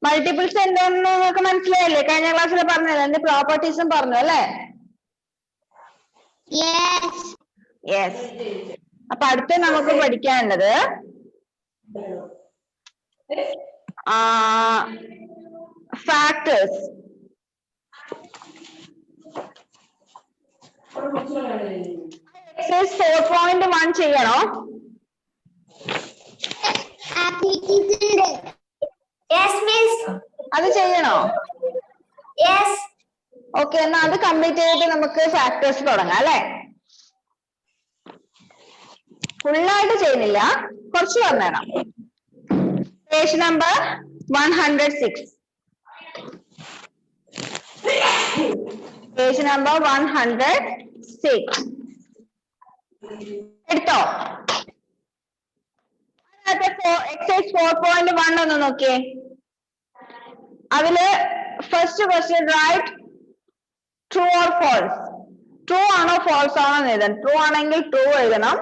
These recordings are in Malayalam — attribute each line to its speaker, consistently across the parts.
Speaker 1: മൾട്ടിപ്പിൾസ് എന്താണെന്ന് നിങ്ങൾക്ക് മനസ്സിലായില്ലേ? കഴിഞ്ഞ ക്ലാസ്സിൽ പറഞ്ഞല്ലോ, അതിന്റെ പ്രോപ്പർട്ടീസും പറഞ്ഞു അല്ലേ? യെസ്. അപ്പൊ അടുത്ത നമുക്ക് പഠിക്കാനുള്ളത് ഫാക്ടേഴ്സ്. എക്സസൈസ് 4.1 ചെയ്യണോ? അത് ചെയ്യണോ? ഓക്കെ, എന്നാ അത് കംപ്ലീറ്റ് ചെയ്തിട്ട് നമുക്ക് ഫാക്ടേഴ്സ് തുടങ്ങാം അല്ലെ? ഫുള്ളായിട്ട് ചെയ്യുന്നില്ല, കുറച്ച് പറഞ്ഞുതരാം. Page number 106. പേജ് നമ്പർ 106 എടുത്തോ? എക്സസൈസ് 4.1 ഒന്ന് നോക്കിയേ. അതില് first question right true or false. True ആണോ ഫോൾസ് ആണോ എന്ന് എഴുതണം. ട്രൂ ആണെങ്കിൽ ട്രൂ എഴുതണം,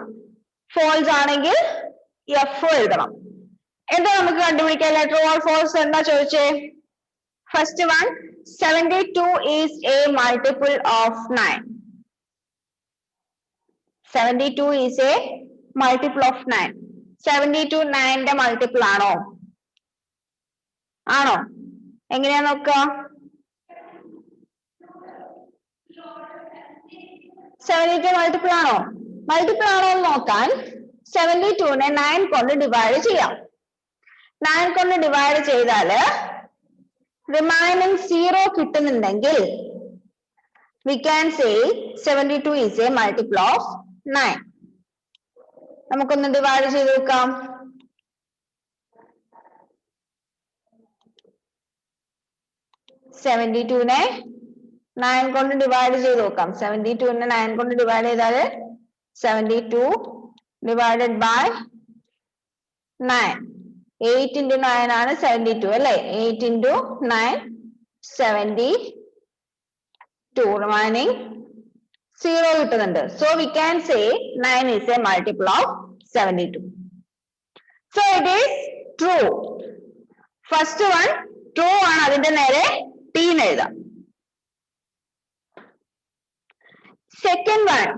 Speaker 1: ഫോൾസ് ആണെങ്കിൽ എഫ് എഴുതണം. എന്താ നമുക്ക് കണ്ടുപിടിക്കാല്ലേ? ട്രൂ ഓർ ഫോൾസ് എന്താ ചോദിച്ചേ? First one, 72 is a multiple of 9. 72 is a multiple of 9. 72 9ന്റെ multiple ആണോ? ആണോ? എങ്ങനെയാ നോക്കുക? 72 മൾട്ടിപ്പിൾ ആണോ? മൾട്ടിപ്പിൾ ആണോ എന്ന് നോക്കാൻ 72നെ 9 കൊണ്ട് ഡിവൈഡ് ചെയ്യാം. 9 കൊണ്ട് ഡിവൈഡ് ചെയ്താല് remaining 0 കിട്ടുന്നുണ്ടെങ്കിൽ we can say 72 is a multiple of 9. നമുക്കൊന്ന് ഡിവൈഡ് ചെയ്ത് നോക്കാം. 72നെ 9 കൊണ്ട് ഡിവൈഡ് ചെയ്ത് നോക്കാം. 72നെ 9 കൊണ്ട് ഡിവൈഡ് ചെയ്താല് 72 divided by 9. 8 into 9 ആണ് 72 അല്ലേ? 8 into 9 72. Remaining 0 കിട്ടുന്നുണ്ട്. So we can say 9 is a multiple of 72. So it is true. First one true ആണ്, അതിന്റെ നേരെ t എന്ന് എഴുതാം. Second one,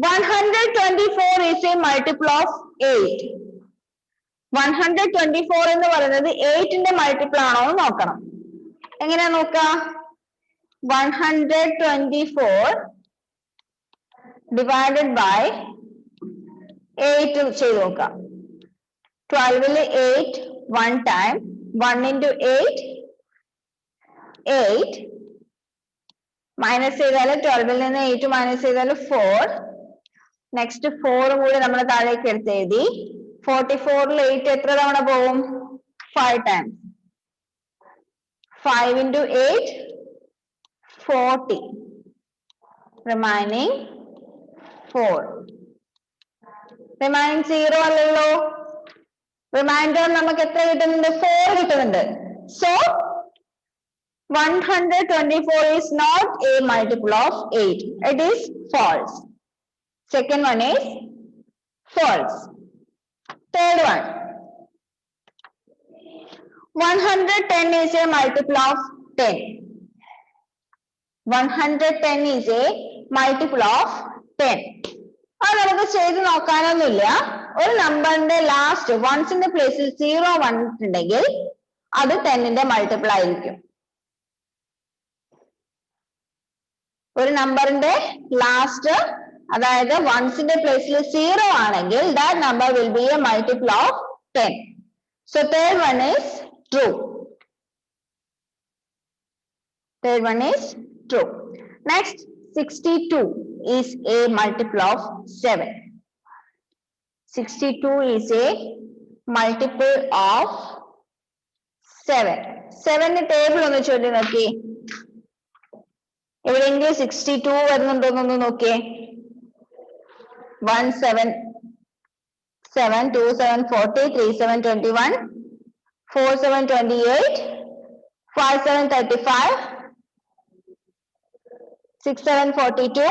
Speaker 1: 124 is a multiple of 8. 124 എന്ന് പറയുന്നത് 8ന്റെ മൾട്ടിപ്പിൾ ആണോ എന്ന് നോക്കണം. എങ്ങനെയാ നോക്കുക? 124 divided by 8 ചെയ്ത് നോക്കാം. 12ൽ 8 1 time, 1 into 8 8 മൈനസ് ചെയ്താൽ 12ൽ നിന്ന് 8 മൈനസ് ചെയ്താൽ 4. നെക്സ്റ്റ് 4 കൂടി നമ്മൾ താഴേക്ക് എടുത്ത് എഴുതി. 44ൽ 8 എത്ര തവണ പോവും? 5 times. 5 into 8 40. Remaining 4. Remaining 0 അല്ലല്ലോ. റിമൈൻഡർ നമുക്ക് എത്ര കിട്ടുന്നുണ്ട്? 4 കിട്ടുന്നുണ്ട്. So 124 is not a multiple of 8. It is false. Second one is false. Third one, 110 is a multiple of 10. 110 is a multiple of 10. അത് നമുക്ക് ചെയ്ത് നോക്കാനൊന്നുമില്ല. ഒരു നമ്പറിന്റെ ലാസ്റ്റ് വൺസിന്റെ പ്ലേസിൽ 0 വന്നിട്ടുണ്ടെങ്കിൽ അത് 10ന്റെ മൾട്ടിപ്പിൾ ആയിരിക്കും. ഒരു നമ്പറിന്റെ ലാസ്റ്റ്, അതായത് വൺസിന്റെ പ്ലേസിൽ 0 ആണെങ്കിൽ that number will be a multiple of 10. So third one is true. Third one is true. Next, 62 is a multiple of 7. 62 is a multiple of 7. 7ന്റെ table ഒന്ന് ചൊല്ലി നോക്കി. എവിടെയെങ്കിലും 62 വരുന്നുണ്ടോന്നൊന്ന് നോക്കിയേ. 1 7 7 2 7 40 3 7 21 4 7 28 5 7 35 6 7 42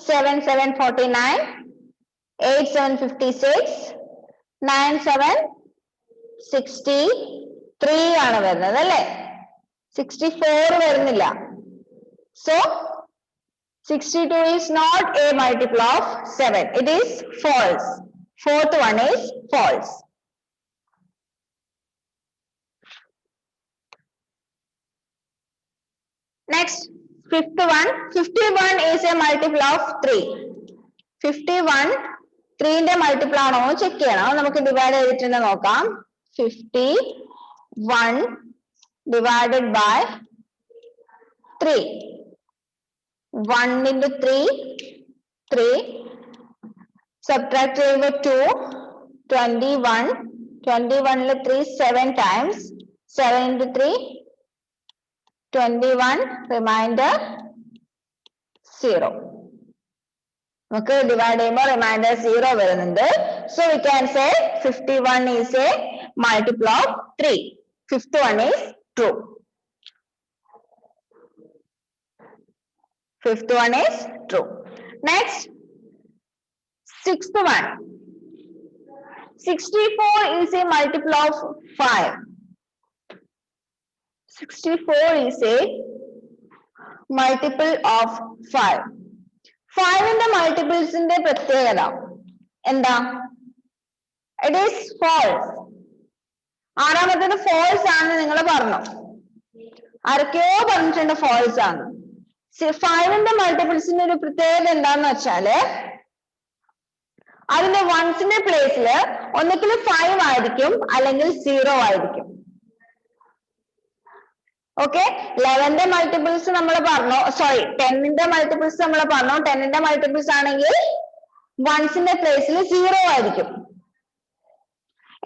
Speaker 1: 7 7 49 8 7 56 9 7 60 3 ആണ് വരുന്നത് അല്ലേ? 64 വരുന്നില്ല. So 62 is not a multiple of 7. It is false. Fourth one is false. Next, fifth one, 51 is a multiple of 3. 51 3 ന്റെ multiple ആണോ ചെക്ക് ചെയ്യണം. നമുക്ക് ഡിവൈഡ് ചെയ്തിട്ടുണ്ട് നോക്കാം. 51 divided by 3. 1 into 3, 3. Subtract ചെയ്യുമ്പോൾ 2, 21. 21 3 7 times. 7 into 3, 21. Remainder 0. നമുക്ക് ഡിവൈഡ് ചെയ്യുമ്പോൾ റിമൈൻഡർ 0 വരുന്നുണ്ട്. So we can say 51 is a multiple of 3. Fifth one is true. Fifth one is true. Next, sixth one. 64 is a multiple of 5. 64 is a multiple of 5. 5 ന്റെ മൾട്ടിപ്പിൾസിന്റെ പ്രത്യേകത എന്താ? It is false. ആറാമത്തേത് false ആണെന്ന് നിങ്ങൾ പറഞ്ഞു. ആരൊക്കെയോ പറഞ്ഞിട്ടുണ്ട് false ആണ്. 5 ന്റെ മൾട്ടിപ്പിൾസിന്റെ ഒരു പ്രത്യേകത എന്താന്ന് വെച്ചാല് അതിന്റെ വൺസിന്റെ പ്ലേസിൽ ഒന്നുകിൽ 5 ആയിരിക്കും അല്ലെങ്കിൽ 0 ആയിരിക്കും. ഓക്കെ, 11ന്റെ മൾട്ടിപ്പിൾസ് നമ്മൾ പറഞ്ഞു, സോറി 10ന്റെ മൾട്ടിപ്പിൾസ് നമ്മൾ പറഞ്ഞു. 10ന്റെ മൾട്ടിപ്പിൾസ് ആണെങ്കിൽ വൺസിന്റെ പ്ലേസിൽ 0 ആയിരിക്കും.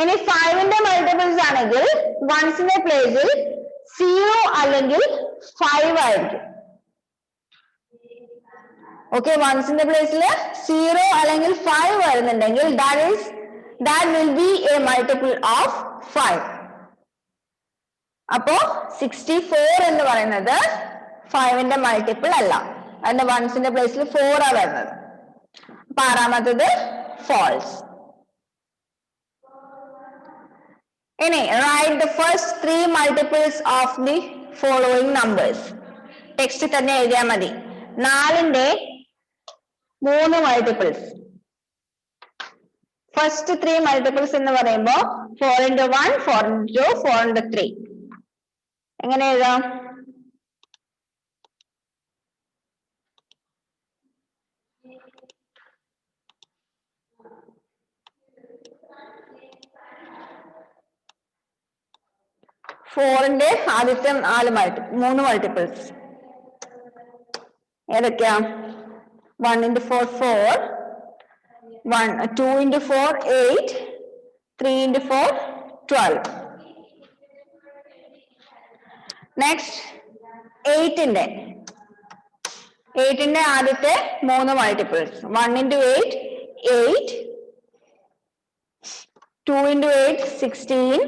Speaker 1: ഇനി 5ന്റെ മൾട്ടിപ്പിൾസ് ആണെങ്കിൽ വൺസിന്റെ പ്ലേസിൽ 0 അല്ലെങ്കിൽ 5 ആയിരിക്കും. ഓക്കെ, വൺസിന്റെ പ്ലേസിൽ 0 അല്ലെങ്കിൽ 5 വരുന്നുണ്ടെങ്കിൽ that will be a multiple of 5. അപ്പോ 64 എന്ന് പറയുന്നത് 5ന്റെ മൾട്ടിപ്പിൾ അല്ല, അതിന്റെ വൺസിന്റെ പ്ലേസിൽ 4 ആ വരുന്നത്. അപ്പൊ ആറാമത്തത് false. ഇനി write the first 3 multiples of the following numbers. Text തന്നെ എഴുതിയാൽ മതി. 4ന്റെ 3 മൾട്ടിപ്പിൾസ്. ഫസ്റ്റ് 3 മൾട്ടിപ്പിൾസ് എന്ന് പറയുമ്പോൾ 4 into 1, 4 into 2, 4 into 3. എങ്ങനെ എഴുതാം? ഫോറിന്റെ ആദ്യത്തെ 3 മൾട്ടിപ്പിൾസ് ഏതൊക്കെയാ? 1 into 4, 4. 2 into 4, 8. 3 into 4, 12. നെക്സ്റ്റ് 8ന്റെ ആദ്യത്തെ 3 multiples. 1 into 8, 8. 2 into 8, 16.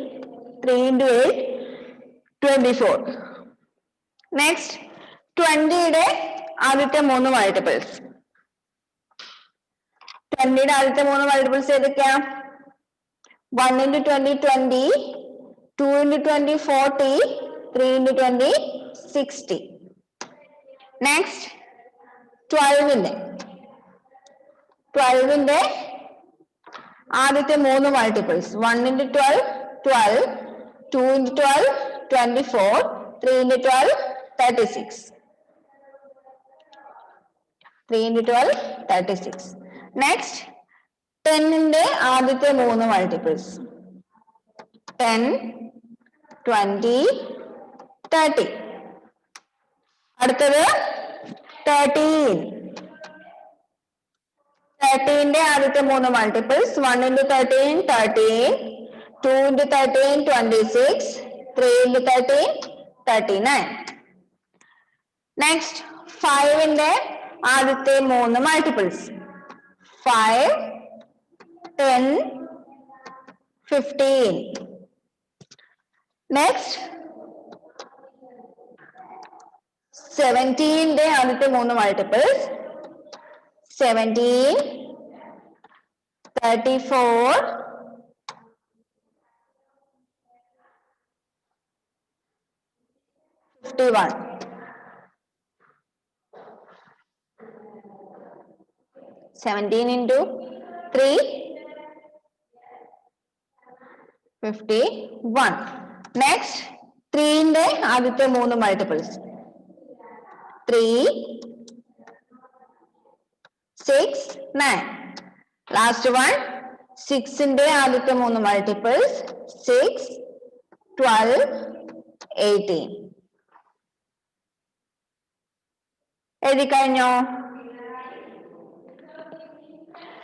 Speaker 1: 3 into 8, 24. Next 20യുടെ ആദ്യത്തെ 3 മൾട്ടിപ്പിൾസ്. 20യുടെ ആദ്യത്തെ 3 മൾട്ടിപ്പിൾസ് ഏതൊക്കെയാ? 1 into 20, 20. 2 into 20, 40. 3 into 20, 60. നെക്സ്റ്റ് 12ന്റെ ആദ്യത്തെ 3 multiples. 1 into 12, 12. 2 into 12, 24. 3 into 12, 36. 3 into 12, 36. Next 10ന്റെ ആദ്യത്തെ 3 മൾട്ടിപ്പിൾസ്. 10, 20, 30. അടുത്തത് 13. 13ന്റെ ആദ്യത്തെ 3 multiples. 1 into 13, 13. 2 into 13, 26. 3 into 13, 39. Next 5ന്റെ ആദ്യത്തെ 3 മൾട്ടിപ്പിൾസ്. 5, 10, 15. നെക്സ്റ്റ് 17ന്റെ ആദ്യത്തെ 3 മൾട്ടിപ്പിൾസ്. 17, 34. 51. 17 into 3, 51. Next, 3 ന്റെ ആദ്യത്തെ 3 multiples. 3, 6, 9. Last one, 6 ന്റെ ആദ്യത്തെ 3 multiples. 6, 12, 18. എഴുതി കഴിഞ്ഞോ?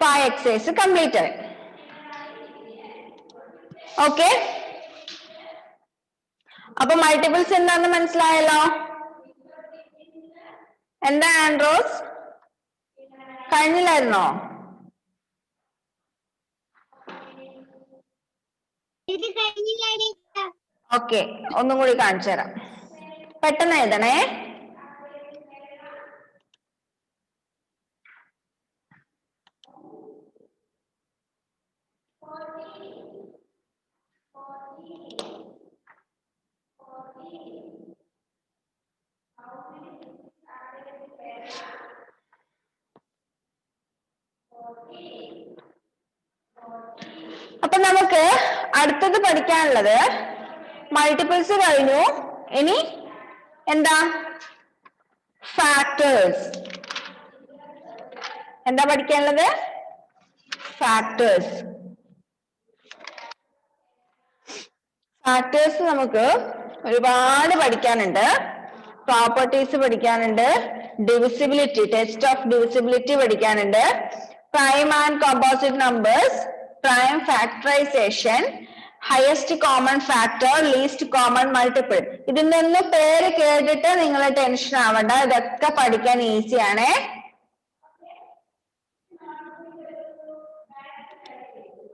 Speaker 1: 5 exercise completed. ഓക്കെ, അപ്പൊ മൾട്ടിപ്പിൾസ് എന്താന്ന് മനസ്സിലായല്ലോ? എന്താ ആൻഡ്രോസ്, കഴിഞ്ഞില്ലായിരുന്നോ? ഓക്കെ, ഒന്നും കൂടി കാണിച്ചു തരാം. പെട്ടെന്ന് എഴുതണേ. അപ്പൊ നമുക്ക് അടുത്തത് പഠിക്കാനുള്ളത് മൾട്ടിപ്പിൾസ് കഴിഞ്ഞു. ഇനി എന്താ? ഫാക്ടേഴ്സ്. എന്താ പഠിക്കാനുള്ളത്? ഫാക്ടേഴ്സ്. ഫാക്ടേഴ്സ് നമുക്ക് ഒരുപാട് പഠിക്കാനുണ്ട്. പ്രോപ്പർട്ടീസ് പഠിക്കാനുണ്ട്, ഡിവിസിബിലിറ്റി, ടെസ്റ്റ് ഓഫ് ഡിവിസിബിലിറ്റി പഠിക്കാനുണ്ട്, prime and composite numbers, prime factorisation, highest common factor, least common multiple. ഇതിൽ നിന്ന് പേര് കേട്ടിട്ട് നിങ്ങൾ ടെൻഷൻ ആവണ്ട, ഇതൊക്കെ പഠിക്കാൻ ഈസിയാണ്.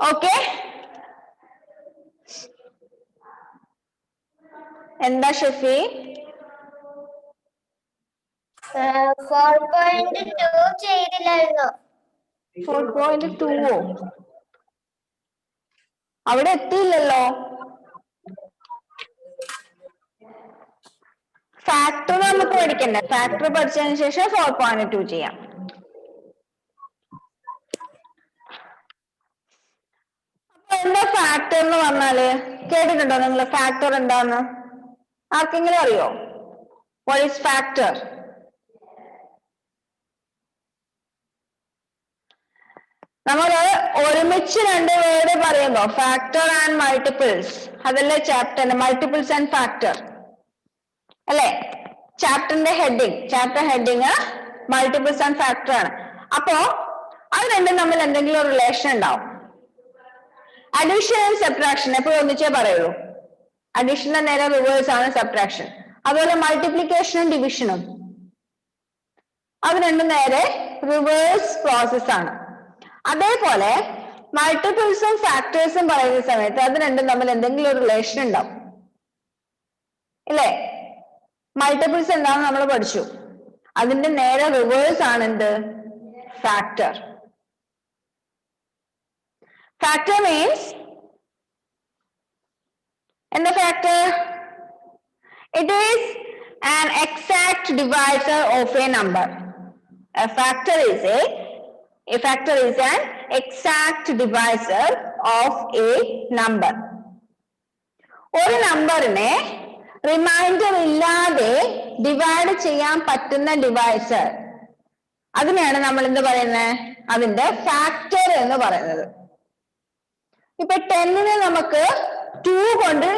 Speaker 1: ഓക്കെ, എന്താ ഷെഫി?
Speaker 2: 4.2 ചെയ്തില്ലായിരുന്നോ?
Speaker 1: 4.2 അവിടെ എത്തിയില്ലല്ലോ. ഫാക്ടർ നമുക്ക് പഠിക്കണ്ടേ? ഫാക്ടർ പഠിച്ചതിന് ശേഷം 4.2 ചെയ്യാം. അപ്പൊ എന്താ ഫാക്ടർ എന്ന് പറഞ്ഞാല്? കേട്ടിട്ടുണ്ടോ നിങ്ങൾ ഫാക്ടർ എന്താന്ന്? ആർക്കെങ്കിലും അറിയോ? What is factor? നമ്മൾ ഒരുമിച്ച് രണ്ട് വേർഡ് പറയുമ്പോ ഫാക്ടർ ആൻഡ് മൾട്ടിപ്പിൾസ്, അതല്ലേ ചാപ്റ്റർ മൾട്ടിപ്പിൾസ് ആൻഡ് ഫാക്ടർ അല്ലെ? ചാപ്റ്ററിന്റെ heading, chapter heading multiples and factor ആണ്. അപ്പോ അത് രണ്ടും തമ്മിൽ എന്തെങ്കിലും ഒരു റിലേഷൻ ഉണ്ടാവും. അഡീഷൻ ആൻഡ് സബ്ട്രാക്ഷൻ എപ്പോഴും ഒന്നിച്ചേ പറയുള്ളൂ. അഡീഷന്റെ നേരെ റിവേഴ്സ് ആണ് സബ്ട്രാക്ഷൻ. അതുപോലെ മൾട്ടിപ്ലിക്കേഷനും ഡിവിഷനും അത് രണ്ടും നേരെ റിവേഴ്സ് പ്രോസസ് ആണ്. അതേപോലെ മൾട്ടിപ്പിൾസും ഫാക്ടേഴ്സും പറയുന്ന സമയത്ത് അത് രണ്ടും തമ്മിൽ എന്തെങ്കിലും ഒരു റിലേഷൻ ഉണ്ടാവും ഇല്ലേ? മൾട്ടിപ്പിൾസ് എന്താണെന്ന് നമ്മൾ പഠിച്ചു, അതിന്റെ നേരെ റിവേഴ്സ് ആണ് എന്ത്? ഫാക്ടർ. ഫാക്ടർ മീൻസ് എന്താ factor? It is an exact divisor of a number. A factor is an exact divisor of a number. ഒരു നമ്പറിനെ റിമൈൻഡർ ഇല്ലാതെ ഡിവൈഡ് ചെയ്യാൻ പറ്റുന്ന ഡിവൈസർ, അതിനെയാണ് നമ്മൾ എന്ത് പറയുന്നത്? അതിന്റെ ഫാക്ടർ എന്ന് പറയുന്നത്. ഇപ്പൊ 10നെ നമുക്ക് 2 കൊണ്ട്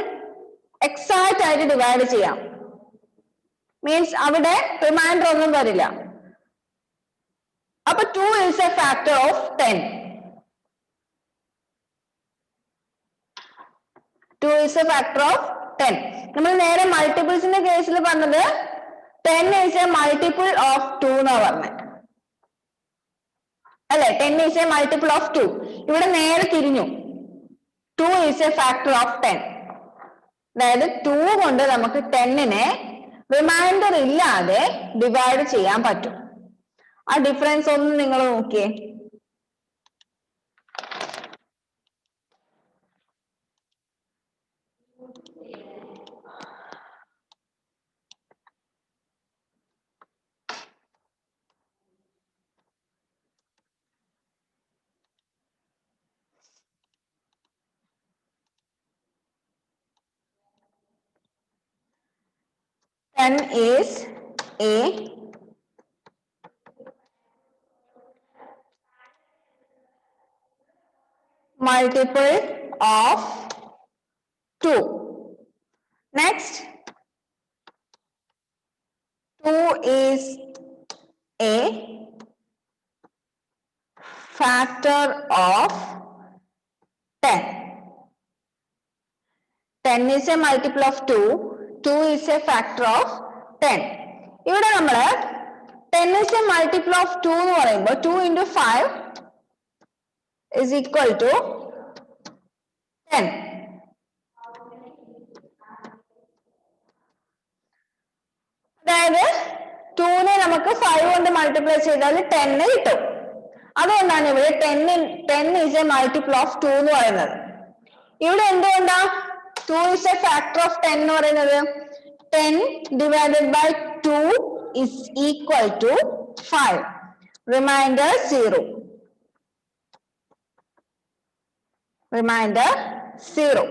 Speaker 1: എക്സാക്റ്റ് ആയിട്ട് ഡിവൈഡ് ചെയ്യാം. മീൻസ് അവിടെ റിമൈൻഡർ ഒന്നും വരില്ല. അപ്പൊ 2 is a factor of 10. 2 is a factor of 10. നമ്മൾ നേരെ മൾട്ടിപ്പിൾസിന്റെ കേസിൽ പറഞ്ഞത് 10 is a multiple of 2 എന്നാ പറഞ്ഞത് അല്ലെ? 10 is a multiple of 2. ഇവിടെ നേരെ തിരിഞ്ഞു, 2 is a factor of 10. അതായത് 2 കൊണ്ട് നമുക്ക് 10നെ റിമൈൻഡർ ഇല്ലാതെ ഡിവൈഡ് ചെയ്യാൻ പറ്റും. ആ ഡിഫറൻസ് ഒന്ന് നിങ്ങൾ നോക്കിയേ. 10 is a multiple of 2. Next, 2 is a factor of 10. 10 is a multiple of 2. 2 is a factor of 10. ഇവിടെ നമ്മൾ 10 is a multiple of 2 എന്ന് പറയുമ്പോൾ 2 into 5 is equal to 10. അതായത് 2നെ നമുക്ക് 5 കൊണ്ട് മൾട്ടിപ്ലൈ ചെയ്താൽ 10 കിട്ടും. അതുകൊണ്ടാണ് ഇവിടെ 10 is a multiple of 2 എന്ന് പറയുന്നത്. ഇവിടെ എന്തുകൊണ്ടാ 2 is a factor of 10 എന്ന് പറയുന്നത്? 10 divided by 2 is equal to 5. Remainder 0. Remainder 0.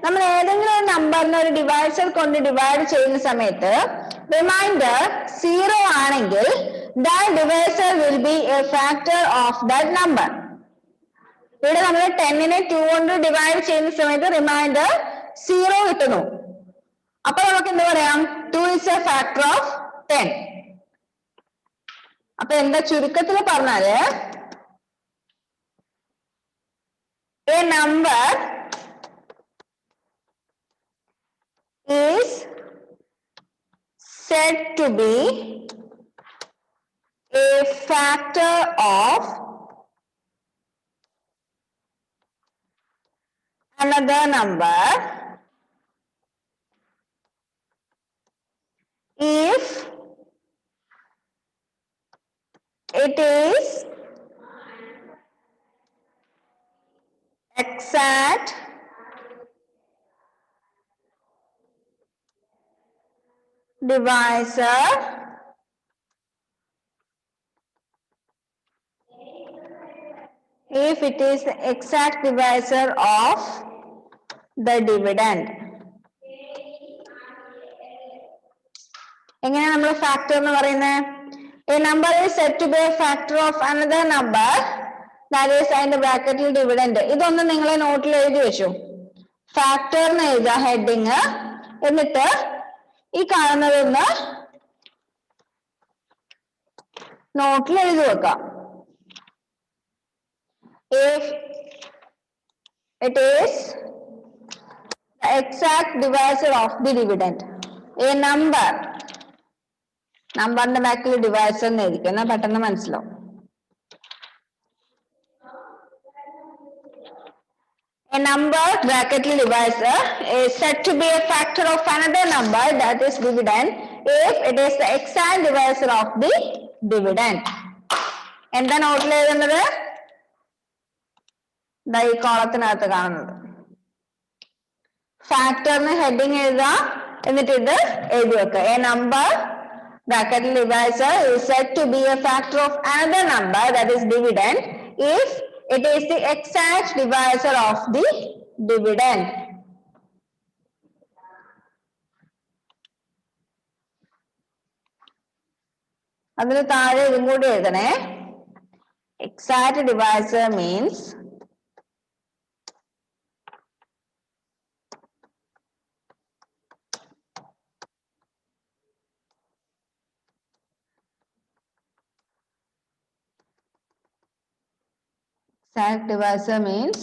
Speaker 1: നമ്മൾ ഏതെങ്കിലും ഒരു നമ്പറിനെ ഒരു ഡിവൈസർ കൊണ്ട് ഡിവൈഡ് ചെയ്യുന്ന സമയത്ത് റിമൈൻഡർ 0 ആണെങ്കിൽ that divisor will be a factor of that number. ഇവിടെ നമ്മൾ 10നെ 2 കൊണ്ട് ഡിവൈഡ് ചെയ്യുന്ന സമയത്ത് റിമൈൻഡർ 0 കിട്ടുന്നു. അപ്പൊ നമുക്ക് എന്താ പറയാം? 2 is a factor of 10. അപ്പൊ എന്താ ചുരുക്കത്തിൽ പറഞ്ഞാല് a number is said to be a factor of another number if it is exact divisor if it is the exact divisor of the dividend. എങ്ങനെയാണ് നമ്മൾ ഫാക്ടർ എന്ന് പറയുന്നത്? A number is said to be a factor of another number, that is അതിന്റെ ബ്രാക്കറ്റിൽ ഡിവിഡൻഡ്. ഇതൊന്നും നിങ്ങൾ നോട്ടിൽ എഴുതി വെച്ചു. ഫാക്ടർ എന്ന് എഴുതുക ഹെഡിങ്, എന്നിട്ട് ഈ കാണുന്നതൊന്ന് നോട്ടിൽ എഴുതി വെക്കാം. If it is the exact divisor of the dividend, a number, നമ്പറിന്റെ ബാക്കിൽ ഡിവൈസർ എന്ന് എഴുതിക്കും, എന്നാൽ പെട്ടെന്ന് മനസ്സിലാവും. A number bracket divisor is said to be a factor of another number, that is dividend, if it is the exact divisor of the dividend. എന്താ നോട്ടിൽ എഴുതുന്നത്? ഈ കോളത്തിനകത്ത് കാണുന്നത് ഫാക്ടറിന് ഹെഡിങ് എഴുതുക, എന്നിട്ട് ഇത് എഴുതി വെക്കുക. A number bracket divisor is said to be a factor of another number, that is dividend, if it is the exact divisor of the dividend. അതിന് താഴെ ഇതും കൂടി എഴുതണേ. Exact divisor means exact divisor means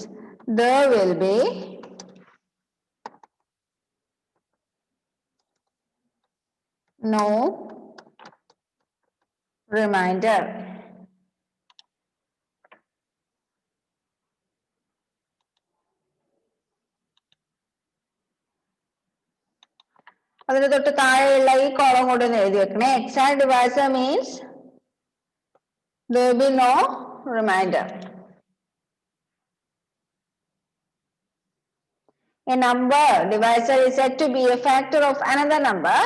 Speaker 1: there will be no remainder. അതിന് തൊട്ട് താഴെയുള്ള ഈ കോളം കൂടെ ഒന്ന് എഴുതി വെക്കണേ. Exact divisor means there will be no remainder. A number divisor is said to be a factor of another number,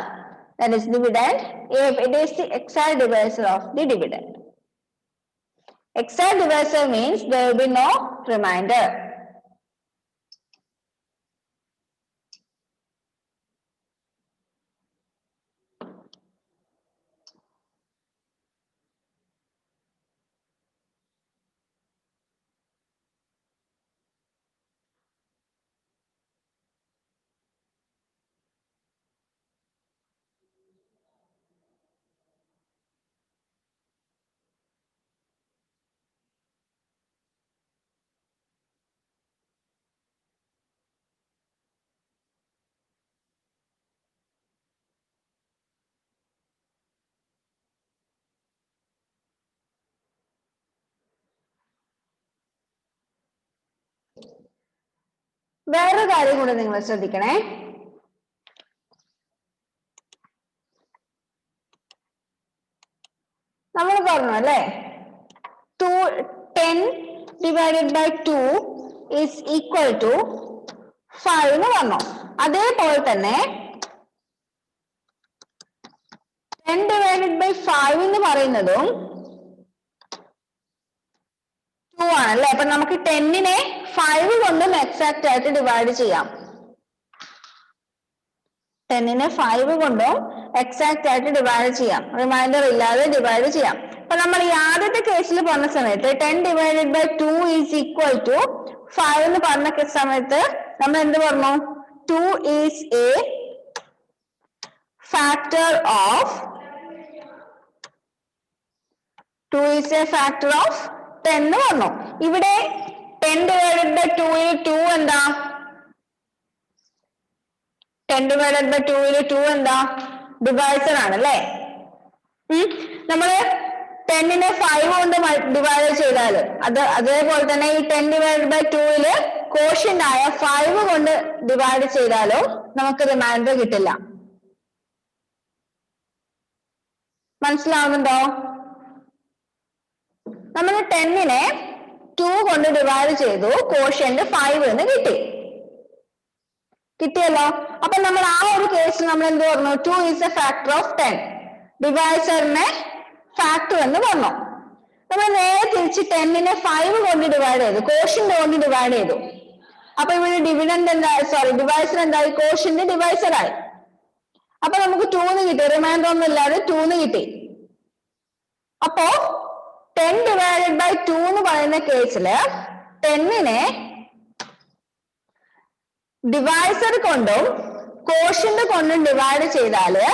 Speaker 1: that is dividend, if it is the exact divisor of the dividend. Exact divisor means there will be no remainder. വേറൊരു കാര്യം കൂടെ നിങ്ങൾ ശ്രദ്ധിക്കണേ. നമ്മൾ പറഞ്ഞു അല്ലേ 10 divided by 2 is equal to 5 എന്ന് പറഞ്ഞു. അതേപോലെ തന്നെ 10 divided by 5 എന്ന് പറയുന്നതും 2 ആണല്ലേ. അപ്പൊ നമുക്ക് 10നെ 5 കൊണ്ടും എക്സാക്ട് ആയിട്ട് ഡിവൈഡ് ചെയ്യാം. 10നെ 5 കൊണ്ടും എക്സാക്ട് ആയിട്ട് ഡിവൈഡ് ചെയ്യാം, റിമൈൻഡർ ഇല്ലാതെ ഡിവൈഡ് ചെയ്യാം. അപ്പൊ നമ്മൾ ഈ ആദ്യത്തെ കേസിൽ പറഞ്ഞ സമയത്ത് 10 divided by 2 is equal to 5 എന്ന് പറഞ്ഞ സമയത്ത് നമ്മൾ എന്ത് പറഞ്ഞു? 2 is a factor of 10 എന്ന് പറഞ്ഞു. ഇവിടെ 10 divided by 2 ൽ 2 എന്താ? 10 divided by 2 ൽ 2 എന്താ? ഡിവൈസർ ആണ് അല്ലേ. നമ്മള് 10നെ 5 കൊണ്ട് ഡിവൈഡ് ചെയ്താല് അതേപോലെ തന്നെ ഈ 10 divided by 2 ല് കോഷ്യന്റ് ആയ 5 കൊണ്ട് ഡിവൈഡ് ചെയ്താലോ നമുക്ക് റിമൈൻഡർ കിട്ടില്ല. മനസ്സിലാവുന്നുണ്ടോ? നമ്മൾ 10നെ 2 കൊണ്ട് ഡിവൈഡ് ചെയ്തു, കോഷ്യന്റ് 5 എന്ന് കിട്ടിയല്ലോ. അപ്പൊ നമ്മൾ ആ ഒരു കേസിൽ നമ്മൾ എന്ത് പറഞ്ഞു? 2 is a factor of 10. ഡിവൈസറിനെ factor എന്ന് പറഞ്ഞു. നമ്മൾ നേരെ തിരിച്ച് 10നെ 5 കൊണ്ട് ഡിവൈഡ് ചെയ്തു, കോഷ്യന്റ് കൊണ്ട് ഡിവൈഡ് ചെയ്തു. അപ്പൊ ഇവിടെ ഡിവിഡന്റ് എന്തായി? ഡിവൈസർ എന്തായി? കോഷ്യന്റ് ഡിവൈസർ ആയി. അപ്പൊ നമുക്ക് 2 കിട്ടി, റിമൈൻഡർ ഒന്നും ഇല്ലാതെ 2 കിട്ടി. അപ്പോ 10 divided by 2 എന്ന് പറയുന്ന കേസില് 10നെ ഡിവൈസർ കൊണ്ടും കോഷ്യന്റ് കൊണ്ടും ഡിവൈഡ് ചെയ്താല്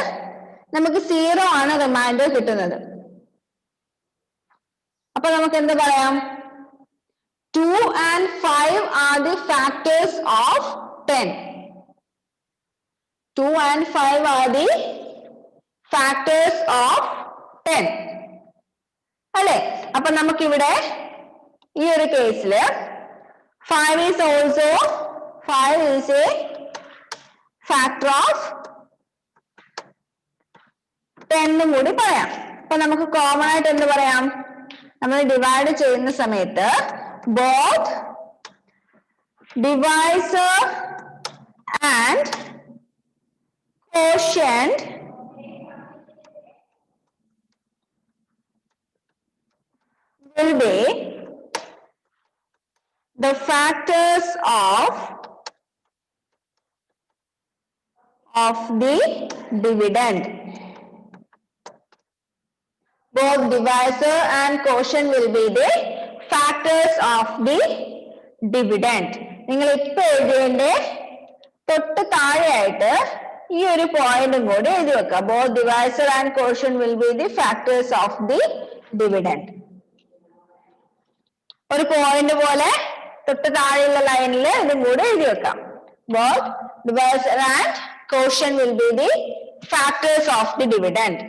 Speaker 1: നമുക്ക് 0 ആണ് റിമൈൻഡർ കിട്ടുന്നത്. അപ്പൊ നമുക്ക് എന്ത് പറയാം? 2 and 5 are the factors of 10. 2 and 5 are the factors of 10 അല്ലെ. അപ്പൊ നമുക്കിവിടെ ഈ ഒരു കേസില് 5 is a factor of 10 കൂടി പറയാം. അപ്പൊ നമുക്ക് കോമൺ ആയിട്ട് എന്ത് പറയാം? നമ്മൾ ഡിവൈഡ് ചെയ്യുന്ന സമയത്ത് both divisor and quotient will be the factors of the dividend. Both divisor and quotient will be the factors of the dividend. നിങ്ങൾ ഇപ്പൊ എഴുതേണ്ട തൊട്ട് താഴെയായിട്ട് ഈ ഒരു പോയിന്റും കൂടി എഴുതി വെക്കുക. Both divisor and quotient will be the factors of the dividend. ഒരു പോയിന്റ് പോലെ തൊട്ട് താഴെയുള്ള ലൈനിൽ ഇതും കൂടെ എഴുതി വെക്കാം. Both divisor and quotient will be the factors of the dividend.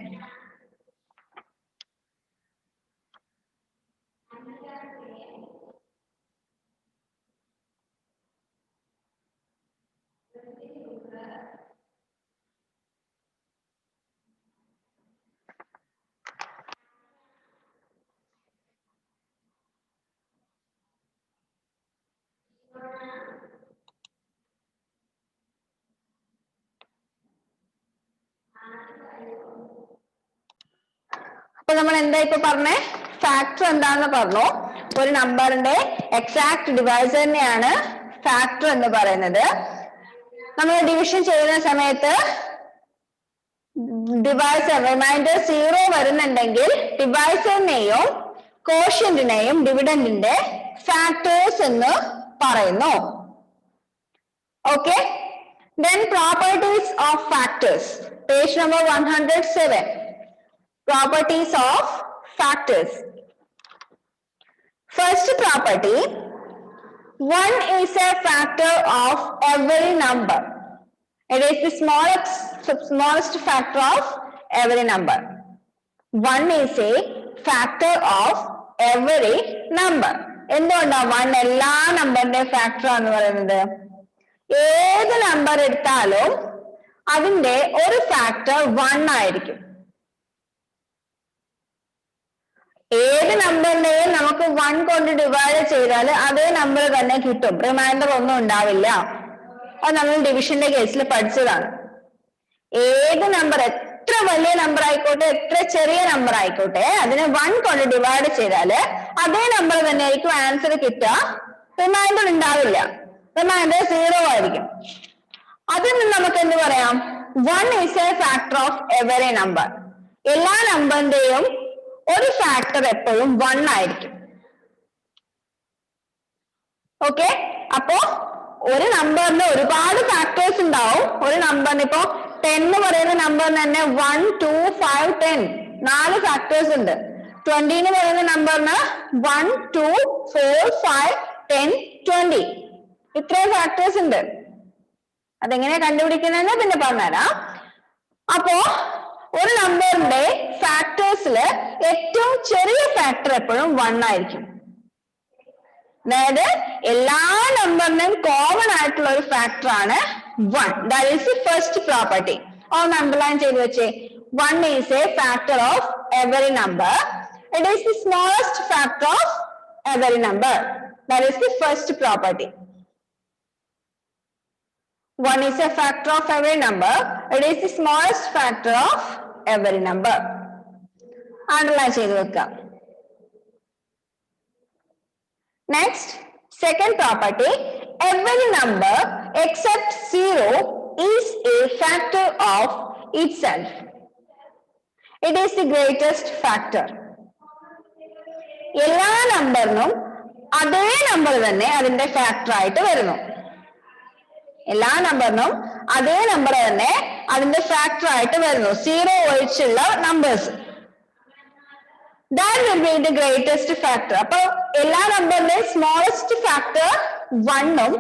Speaker 1: അപ്പൊ നമ്മൾ എന്താ ഇപ്പൊ പറഞ്ഞേ? ഫാക്ടർ എന്താന്ന് പറഞ്ഞു. ഒരു നമ്പറിന്റെ എക്സാക്ട് ഡിവൈസറിനെയാണ് ഫാക്ടർ എന്ന് പറയുന്നത്. നമ്മൾ ഡിവിഷൻ ചെയ്യുന്ന സമയത്ത് ഡിവൈസർ റിമൈൻഡർ 0 വരുന്നുണ്ടെങ്കിൽ ഡിവൈസറിനെയും കോഷ്യന്റിനെയും ഡിവിഡന്റിന്റെ ഫാക്ടേഴ്സ് എന്ന് പറയുന്നു. Okay. Then properties of factors. Page number 107. Properties of factors. First property, 1 is a factor of every number. It is the smallest factor of every number. 1 is a factor of every number. എന്തുകൊണ്ടാ 1 എല്ലാ നമ്പറിന്റെ ഫാക്ടർ എന്ന് പറയുന്നത്? ഏത് നമ്പർ എടുത്താലും അതിന്റെ ഒരു ഫാക്ടർ 1 ആയിരിക്കും. ഏത് നമ്പറിനെയും നമുക്ക് 1 കൊണ്ട് ഡിവൈഡ് ചെയ്താൽ അതേ നമ്പർ തന്നെ കിട്ടും, റിമൈൻഡർ ഒന്നും ഉണ്ടാവില്ല. അത് നമ്മൾ ഡിവിഷന്റെ കേസിൽ പഠിച്ചതാണ്. ഏത് നമ്പർ, എത്ര വലിയ നമ്പർ ആയിക്കോട്ടെ, എത്ര ചെറിയ നമ്പർ ആയിക്കോട്ടെ, അതിനെ 1 കൊണ്ട് ഡിവൈഡ് ചെയ്താല് അതേ നമ്പർ തന്നെ ആയിരിക്കും ആൻസർ കിട്ടുക, റിമൈൻഡർ ഉണ്ടാവില്ല, റിമൈൻഡർ 0 ആയിരിക്കും. അതിൽ നിന്ന് നമുക്ക് എന്ത് പറയാം? 1 is A factor of every number. എല്ലാ നമ്പറിന്റെയും ഒരു ഫാക്ടർ എപ്പോഴും 1 ആയിരിക്കും. ഓക്കെ, അപ്പോ ഒരു നമ്പറിന് ഒരുപാട് ഫാക്ടേഴ്സ് ഉണ്ടാവും. ഒരു നമ്പറിന് ഇപ്പോ 10 എന്ന് പറയുന്ന നമ്പറിന് തന്നെ 1, 2, 5, 10 4 ഫാക്ടേഴ്സ് ഉണ്ട്. 20 എന്ന് പറയുന്ന നമ്പറിന് 1, 2, 4, 5, 10, 20 ഇത്രയും ഫാക്ടേഴ്സ് ഉണ്ട്. അതെങ്ങനെയാ കണ്ടുപിടിക്കുന്നതെന്ന് പിന്നെ പറഞ്ഞുതരാം. അപ്പോ ഒരു നമ്പറിന്റെ ഫാക്ടേഴ്സില് ഏറ്റവും ചെറിയ ഫാക്ടർ എപ്പോഴും 1 ആയിരിക്കും. അതായത് എല്ലാ നമ്പറിനും കോമൺ ആയിട്ടുള്ള ഒരു ഫാക്ടർ ആണ് 1. That is the first property. ഒന്ന് അണ്ടർലൈൻ ചെയ്ത് വെച്ചേ. 1 is A factor of every number. It is the smallest factor of every number. That is the first property. 1 is a factor of every number. It is the smallest factor of every number. Underline ചെയ്തു വെക്കാം. Next, second property, every number except 0 is a factor of itself. It is the greatest factor. എല്ലാ നമ്പറിനും അതേ നമ്പർ തന്നെ അതിന്റെ ഫാക്ടർ ആയിട്ട് വരുന്നു. എല്ലാ നമ്പറിനും അതേ നമ്പർ തന്നെ അതിന്റെ ഫാക്ടർ ആയിട്ട് വരുന്നു, 0 ഒഴിച്ചുള്ള numbers. That will be the greatest factor. അപ്പൊ എല്ലാ നമ്പറിന്റെ സ്മോളസ്റ്റ് ഫാക്ടർ 1ഉം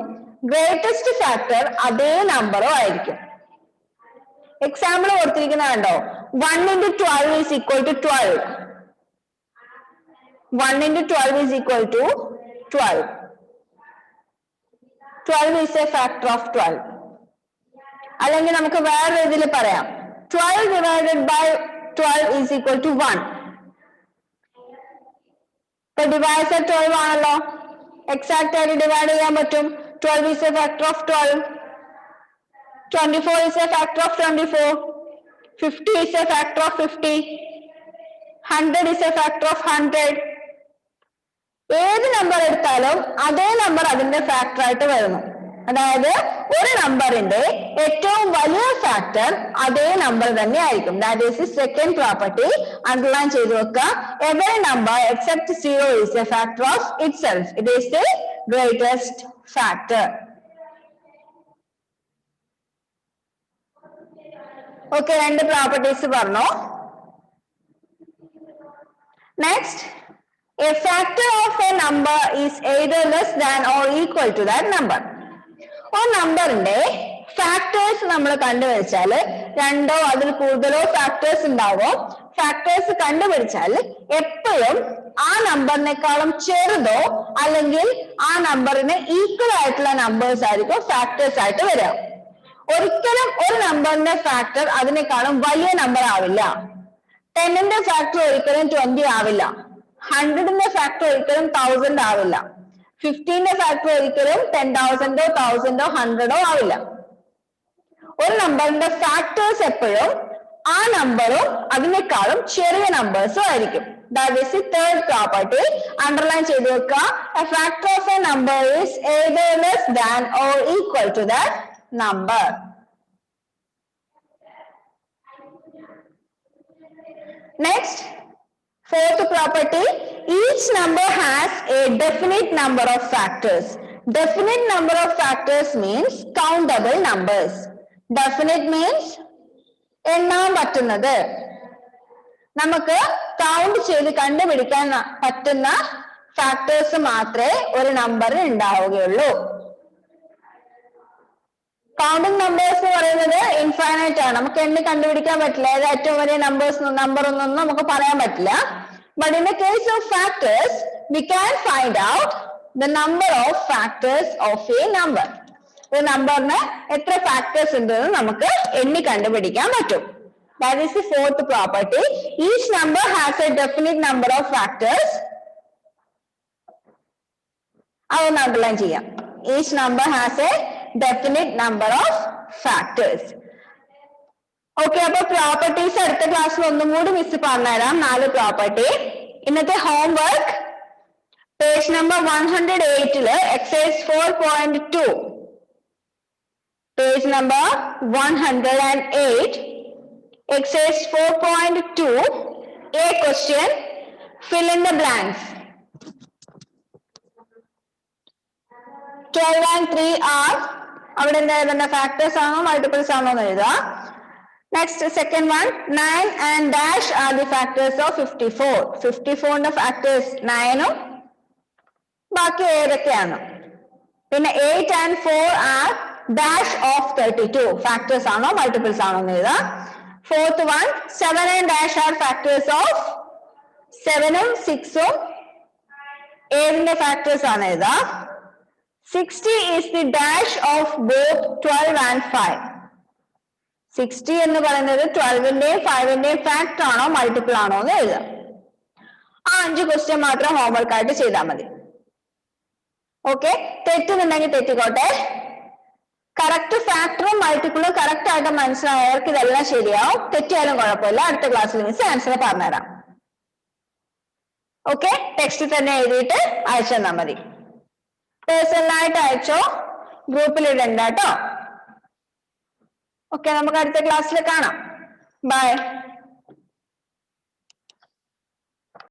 Speaker 1: ഗ്രേറ്റസ്റ്റ് ഫാക്ടർ അതേ നമ്പറും ആയിരിക്കും. എക്സാമ്പിൾ കൊടുത്തിരിക്കുന്ന കണ്ടോ, 1 into 12 is equal to 12. 1 into 12 is equal to 12. 12 is a factor of 12. അല്ലെങ്കിൽ നമുക്ക് വേറെ രീതിയിൽ പറയാം, 12 divided by 12 is equal to 1. ഇപ്പൊ ഡിവൈസർ 12 ആണല്ലോ, എക്സാക്ട് ആയിട്ട് ഡിവൈഡ് ചെയ്യാൻ പറ്റും. 12 is a factor of 12. 24 is a factor of 24. 50 is a factor of 50. 100 is a factor of 100. ഏത് നമ്പർ എടുത്താലും അതേ നമ്പർ അതിന്റെ ഫാക്ടർ ആയിട്ട് വരുന്നു. അതായത് ഒരു നമ്പറിന്റെ ഏറ്റവും വലിയ ഫാക്ടർ അതേ നമ്പർ തന്നെ ആയിരിക്കും. That is the second property. Underline ചെയ്തു വെക്കുക. Every number except 0 is A factor of itself. It is the greatest factor. Okay, രണ്ട് പ്രോപ്പർട്ടീസ് പറഞ്ഞു. Next, a factor of a number is either less than or equal to that number. ഒരു നമ്പറിന്റെ ഫാക്ടേഴ്സ് നമ്മൾ കണ്ടുപിടിച്ചാല് രണ്ടോ അതിൽ കൂടുതലോ ഫാക്ടേഴ്സ് ഉണ്ടാവോ. ഫാക്ടേഴ്സ് കണ്ടുപിടിച്ചാൽ എപ്പോഴും ആ നമ്പറിനേക്കാളും ചെറുതോ അല്ലെങ്കിൽ ആ നമ്പറിന് ഈക്വൽ ആയിട്ടുള്ള നമ്പേഴ്സ് ആയിരിക്കും ഫാക്ടേഴ്സ് ആയിട്ട് വരിക. ഒരിക്കലും ഒരു നമ്പറിന്റെ ഫാക്ടർ അതിനേക്കാളും വലിയ നമ്പർ ആവില്ല. 10ന്റെ ഫാക്ടർ ഒരിക്കലും 20 ആവില്ല. 100ന്റെ ഫാക്ടർ ഒരിക്കലും 1000 ആവില്ല. 15ന്റെ ഫാക്ടർ ഒരിക്കലും 10,000ഓ 1000ഓ 100ഓ ആവില്ല. ഒരു നമ്പറിന്റെ ഫാക്ടേഴ്സ് എപ്പോഴും ആ നമ്പറും അതിനേക്കാളും ചെറിയ നമ്പേഴ്സും ആയിരിക്കും. That is the third property. Underline ചെയ്തു വെക്കുക. A factor of a number is either less than or equal to that number. Next, fourth property, each number has a definite number of factors. Definite number of factors means countable numbers. Definite means എണ്ണാൻ പറ്റുന്നത്, നമുക്ക് കൗണ്ട് ചെയ്ത് കണ്ടുപിടിക്കാൻ പറ്റുന്ന ഫാക്ടേഴ്സ് മാത്രമേ ഒരു നമ്പറിൽ ഉണ്ടാവുകയുള്ളൂ. കൗണ്ടിങ് നമ്പേഴ്സ് എന്ന് പറയുന്നത് ഇൻഫൈനൈറ്റ് ആണ്, നമുക്ക് എണ്ണി കണ്ടുപിടിക്കാൻ പറ്റില്ല. ഏത് ഏറ്റവും വലിയ നമ്പർ ഒന്നും നമുക്ക് പറയാൻ പറ്റില്ല. But in the case of factors we can find out the number of factors of a number. ഒരു നമ്പറിന് എത്ര ഫാക്ടേഴ്സ് ഉണ്ടെന്ന് നമുക്ക് എണ്ണി കണ്ടുപിടിക്കാൻ പറ്റും. That is the fourth property. Each number has a definite number of factors. അതൊന്ന് അണ്ടർലൈൻ ചെയ്യാം. Each number has a definite number of factors. Okay, അപ്പൊ പ്രോപ്പർട്ടീസ് അടുത്ത ക്ലാസ്സിൽ ഒന്നും കൂടി മിസ് പറഞ്ഞുതരാം. 4 പ്രോപ്പർട്ടി. ഇന്നത്തെ homework page number 108 exercise 4.2 page number 108 exercise 4.2 a question, fill in the blanks. 12 and 3 are അവിടെ എന്താ ഫാക്ടേഴ്സ് ആണോ മൾട്ടിപ്പിൾസ് ആണോ എന്ന് എഴുതുക. Next second one 9 and dash are the factors of 54. 54ന്റെ ഫാക്ടേഴ്സ് 9ഉം ബാക്കി ഏതൊക്കെയാണ്. പിന്നെ 8 and 4 are dash of 32. Factors ആണോ മൾട്ടിപ്പിൾസ് ആണോ എന്ന് എഴുതുക. Fourth one 7 and dash are factors of 7ഉം 6ഉം ഏതിന്റെ ഫാക്ടേഴ്സ് ആണ് എഴുതുക. 60 is the dash of both 12 and 5. 60 എന്ന് പറയുന്നത് 12ന്റെയും 5ന്റെയും ഫാക്ടർ ആണോ മൾട്ടിപ്പിൾ ആണോ എന്ന് എഴുതുക. ആ 5 ക്വസ്റ്റ്യൻ മാത്രം ഹോംവർക്ക് ആയിട്ട് ചെയ്താൽ മതി. ഓക്കെ, തെറ്റുന്നുണ്ടെങ്കിൽ തെറ്റിക്കോട്ടെ. കറക്റ്റ് ഫാക്ടറും മൾട്ടിപ്പിളും കറക്റ്റ് ആയിട്ട് മനസ്സിലായവർക്ക് ഇതെല്ലാം ശരിയാവും. തെറ്റിയാലും കുഴപ്പമില്ല, അടുത്ത ക്ലാസ്സിൽ മിസ് ആൻസർ പറഞ്ഞുതരാം. ഓക്കെ, ടെക്സ്റ്റ് തന്നെ എഴുതിയിട്ട് അയച്ചു തന്നാൽ മതി. പേഴ്സണലായിട്ട് അയച്ചോ, ഗ്രൂപ്പിൽ ഇടണ്ട കേട്ടോ. ഓക്കെ, നമുക്ക് അടുത്ത ക്ലാസ്സിൽ കാണാം. ബൈ.